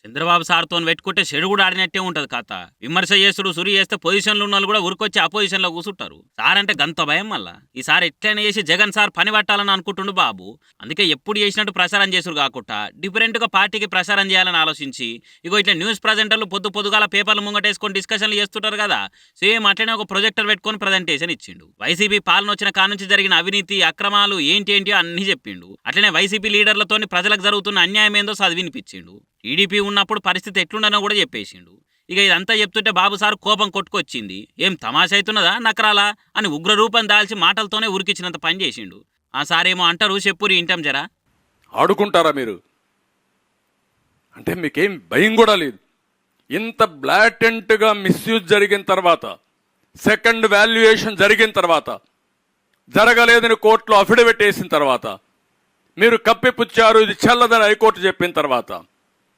చంద్రబాబు సార్తో పెట్టుకుంటే చెడు కూడా ఆడినట్టే ఉంటది కథ. విమర్శ చేసుడు సురి చేస్తే పొజిషన్లు ఉన్న కూడా ఉరికొచ్చి అపోజిషన్ లో కూర్చుంటారు. సార్ అంటే గంత భయం మళ్ళా. ఈసారి ఎట్లయినా చేసి జగన్ సార్ పని పట్టాలని అనుకుంటుండు బాబు. అందుకే ఎప్పుడు చేసినట్టు ప్రచారం చేసుడు కాకుండా డిఫరెంట్ గా పార్టీకి ప్రచారం చేయాలని ఆలోచించి ఇగో ఇట్లా న్యూస్ ప్రజెంటర్లు పొద్దుగాల పేపర్లు ముంగటేసుకొని డిస్కషన్లు చేస్తుంటారు కదా. సేమ్ అట్లనే ఒక ప్రొజెక్టర్ పెట్టుకొని ప్రజెంటేషన్ ఇచ్చిండు. వైసీపీ పాలన వచ్చిన కానుంచి జరిగిన అవినీతి అక్రమాలు ఏంటి అన్ని చెప్పిండు. అట్లనే వైసీపీ లీడర్లతోని ప్రజలకు జరుగుతున్న అన్యాయం ఏందో చదివినిపించిండు. టీడీపీ ఉన్నప్పుడు పరిస్థితి ఎట్లుండనో కూడా చెప్పేసిండు. ఇక ఇదంతా చెప్తుంటే బాబు సార్ కోపం కొట్టుకొచ్చింది. ఏం తమాషా అవుతున్నదా నకరాలా అని ఉగ్ర రూపం దాల్చి మాటలతోనే ఉరికిచ్చినంత పని చేసిండు. ఆ సారేమో అంటారు, చెప్పురి ఇంటాం జరా. ఆడుకుంటారా మీరు? అంటే మీకేం భయం కూడా లేదు. ఇంత బ్లాటెంట్గా మిస్యూజ్ జరిగిన తర్వాత, సెకండ్ వాల్యుయేషన్ జరిగిన తర్వాత, జరగలేదని కోర్టులో అఫిడవిట్ వేసిన తర్వాత, మీరు కప్పిపుచ్చారు ఇది చెల్లదని హైకోర్టు చెప్పిన తర్వాత,